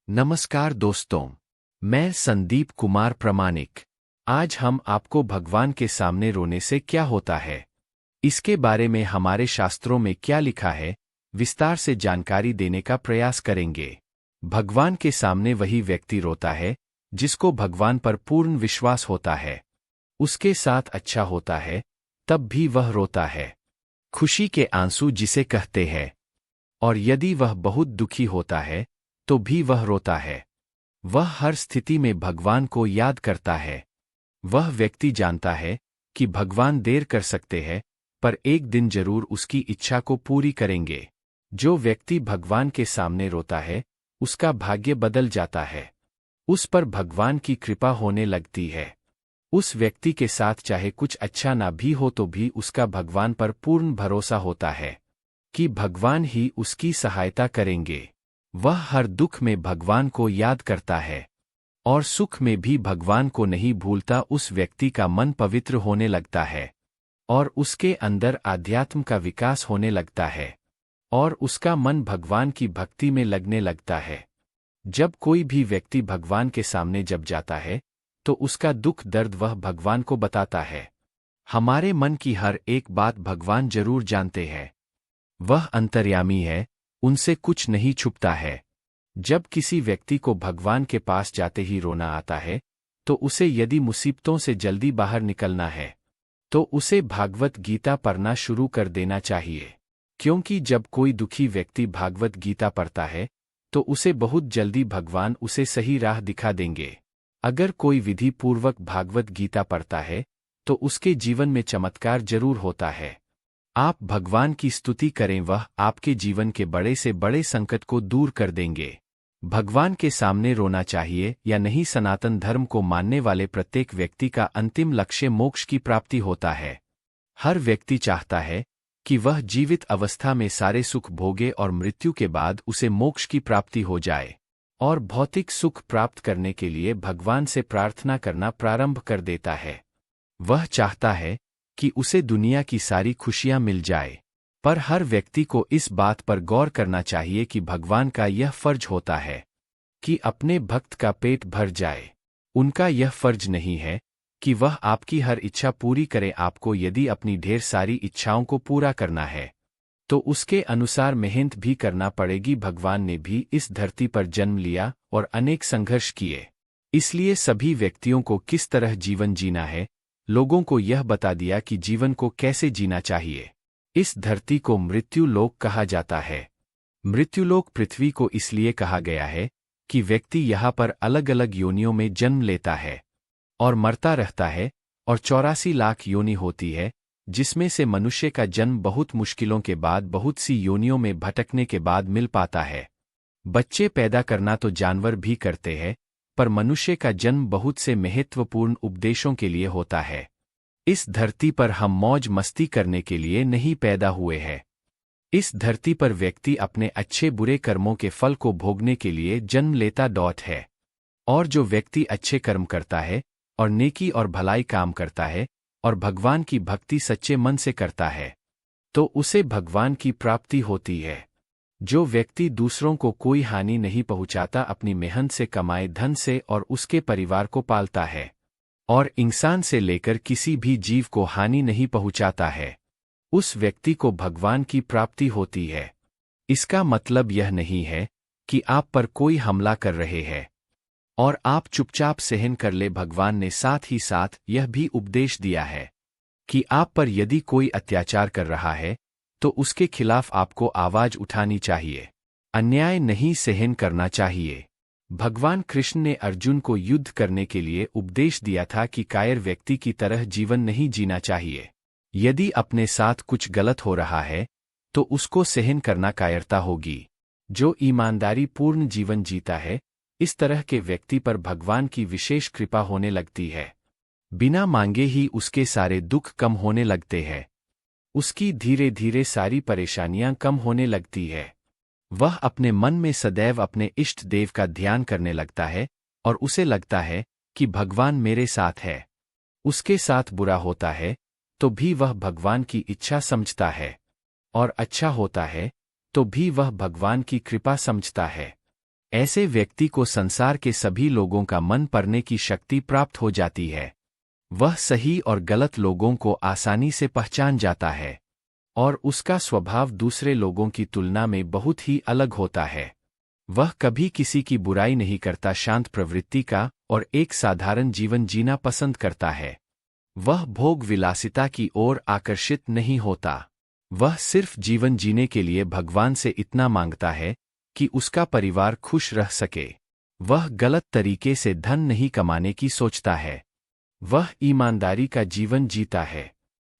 नमस्कार दोस्तों, मैं संदीप कुमार प्रमाणिक। आज हम आपको भगवान के सामने रोने से क्या होता है, इसके बारे में हमारे शास्त्रों में क्या लिखा है, विस्तार से जानकारी देने का प्रयास करेंगे। भगवान के सामने वही व्यक्ति रोता है जिसको भगवान पर पूर्ण विश्वास होता है। उसके साथ अच्छा होता है तब भी वह रोता है, खुशी के आंसू जिसे कहते हैं। और यदि वह बहुत दुखी होता है तो भी वह रोता है। वह हर स्थिति में भगवान को याद करता है। वह व्यक्ति जानता है कि भगवान देर कर सकते हैं, पर एक दिन जरूर उसकी इच्छा को पूरी करेंगे। जो व्यक्ति भगवान के सामने रोता है, उसका भाग्य बदल जाता है। उस पर भगवान की कृपा होने लगती है। उस व्यक्ति के साथ चाहे कुछ अच्छा ना भी हो तो भी उसका भगवान पर पूर्ण भरोसा होता है कि भगवान ही उसकी सहायता करेंगे। वह हर दुख में भगवान को याद करता है और सुख में भी भगवान को नहीं भूलता। उस व्यक्ति का मन पवित्र होने लगता है और उसके अंदर आध्यात्म का विकास होने लगता है और उसका मन भगवान की भक्ति में लगने लगता है। जब कोई भी व्यक्ति भगवान के सामने जब जाता है तो उसका दुख दर्द वह भगवान को बताता है। हमारे मन की हर एक बात भगवान जरूर जानते हैं। वह अंतर्यामी है, उनसे कुछ नहीं छुपता है। जब किसी व्यक्ति को भगवान के पास जाते ही रोना आता है तो उसे यदि मुसीबतों से जल्दी बाहर निकलना है तो उसे भागवत गीता पढ़ना शुरू कर देना चाहिए। क्योंकि जब कोई दुखी व्यक्ति भागवत गीता पढ़ता है तो उसे बहुत जल्दी भगवान उसे सही राह दिखा देंगे। अगर कोई विधि पूर्वक भागवत गीता पढ़ता है तो उसके जीवन में चमत्कार जरूर होता है। आप भगवान की स्तुति करें, वह आपके जीवन के बड़े से बड़े संकट को दूर कर देंगे। भगवान के सामने रोना चाहिए या नहीं? सनातन धर्म को मानने वाले प्रत्येक व्यक्ति का अंतिम लक्ष्य मोक्ष की प्राप्ति होता है। हर व्यक्ति चाहता है कि वह जीवित अवस्था में सारे सुख भोगे और मृत्यु के बाद उसे मोक्ष की प्राप्ति हो जाए और भौतिक सुख प्राप्त करने के लिए भगवान से प्रार्थना करना प्रारंभ कर देता है। वह चाहता है कि उसे दुनिया की सारी खुशियां मिल जाए। पर हर व्यक्ति को इस बात पर गौर करना चाहिए कि भगवान का यह फर्ज होता है कि अपने भक्त का पेट भर जाए। उनका यह फर्ज नहीं है कि वह आपकी हर इच्छा पूरी करे। आपको यदि अपनी ढेर सारी इच्छाओं को पूरा करना है तो उसके अनुसार मेहनत भी करना पड़ेगी। भगवान ने भी इस धरती पर जन्म लिया और अनेक संघर्ष किए, इसलिए सभी व्यक्तियों को किस तरह जीवन जीना है, लोगों को यह बता दिया कि जीवन को कैसे जीना चाहिए। इस धरती को मृत्यु लोक कहा जाता है। मृत्युलोक पृथ्वी को इसलिए कहा गया है कि व्यक्ति यहाँ पर अलग अलग योनियों में जन्म लेता है और मरता रहता है और 84 लाख योनि होती है, जिसमें से मनुष्य का जन्म बहुत मुश्किलों के बाद बहुत सी योनियों में भटकने के बाद मिल पाता है। बच्चे पैदा करना तो जानवर भी करते हैं, पर मनुष्य का जन्म बहुत से महत्वपूर्ण उपदेशों के लिए होता है। इस धरती पर हम मौज मस्ती करने के लिए नहीं पैदा हुए हैं। इस धरती पर व्यक्ति अपने अच्छे बुरे कर्मों के फल को भोगने के लिए जन्म लेता है। और जो व्यक्ति अच्छे कर्म करता है और नेकी और भलाई काम करता है और भगवान की भक्ति सच्चे मन से करता है तो उसे भगवान की प्राप्ति होती है। जो व्यक्ति दूसरों को कोई हानि नहीं पहुंचाता, अपनी मेहनत से कमाए धन से और उसके परिवार को पालता है और इंसान से लेकर किसी भी जीव को हानि नहीं पहुंचाता है, उस व्यक्ति को भगवान की प्राप्ति होती है। इसका मतलब यह नहीं है कि आप पर कोई हमला कर रहे हैं और आप चुपचाप सहन कर ले। भगवान ने साथ ही साथ यह भी उपदेश दिया है कि आप पर यदि कोई अत्याचार कर रहा है तो उसके खिलाफ आपको आवाज उठानी चाहिए, अन्याय नहीं सहन करना चाहिए। भगवान कृष्ण ने अर्जुन को युद्ध करने के लिए उपदेश दिया था कि कायर व्यक्ति की तरह जीवन नहीं जीना चाहिए। यदि अपने साथ कुछ गलत हो रहा है तो उसको सहन करना कायरता होगी। जो ईमानदारी पूर्ण जीवन जीता है, इस तरह के व्यक्ति पर भगवान की विशेष कृपा होने लगती है। बिना मांगे ही उसके सारे दुख कम होने लगते हैं। उसकी धीरे धीरे सारी परेशानियां कम होने लगती है। वह अपने मन में सदैव अपने इष्ट देव का ध्यान करने लगता है और उसे लगता है कि भगवान मेरे साथ है। उसके साथ बुरा होता है तो भी वह भगवान की इच्छा समझता है और अच्छा होता है तो भी वह भगवान की कृपा समझता है। ऐसे व्यक्ति को संसार के सभी लोगों का मन पढ़ने की शक्ति प्राप्त हो जाती है। वह सही और गलत लोगों को आसानी से पहचान जाता है और उसका स्वभाव दूसरे लोगों की तुलना में बहुत ही अलग होता है। वह कभी किसी की बुराई नहीं करता, शांत प्रवृत्ति का और एक साधारण जीवन जीना पसंद करता है। वह भोग विलासिता की ओर आकर्षित नहीं होता। वह सिर्फ जीवन जीने के लिए भगवान से इतना मांगता है कि उसका परिवार खुश रह सके। वह गलत तरीके से धन नहीं कमाने की सोचता है। वह ईमानदारी का जीवन जीता है।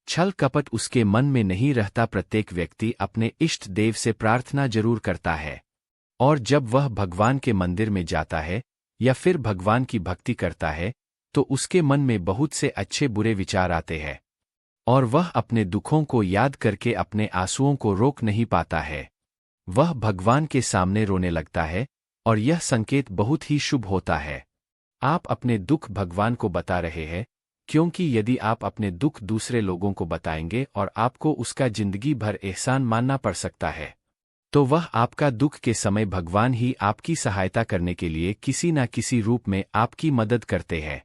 छल कपट उसके मन में नहीं रहता। प्रत्येक व्यक्ति अपने इष्ट देव से प्रार्थना जरूर करता है और जब वह भगवान के मंदिर में जाता है या फिर भगवान की भक्ति करता है तो उसके मन में बहुत से अच्छे बुरे विचार आते हैं और वह अपने दुखों को याद करके अपने आंसुओं को रोक नहीं पाता है। वह भगवान के सामने रोने लगता है और यह संकेत बहुत ही शुभ होता है। आप अपने दुख भगवान को बता रहे हैं, क्योंकि यदि आप अपने दुख दूसरे लोगों को बताएंगे और आपको उसका जिंदगी भर एहसान मानना पड़ सकता है, तो वह आपका दुख के समय भगवान ही आपकी सहायता करने के लिए किसी न किसी रूप में आपकी मदद करते हैं।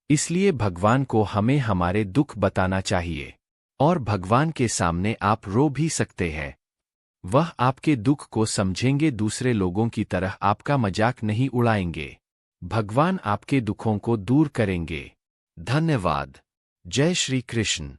इसलिए भगवान को हमें हमारे दुख बताना चाहिए और भगवान के सामने आप रो भी सकते हैं। वह आपके दुख को समझेंगे, दूसरे लोगों की तरह आपका मजाक नहीं उड़ाएंगे। भगवान आपके दुखों को दूर करेंगे। धन्यवाद। जय श्री कृष्ण।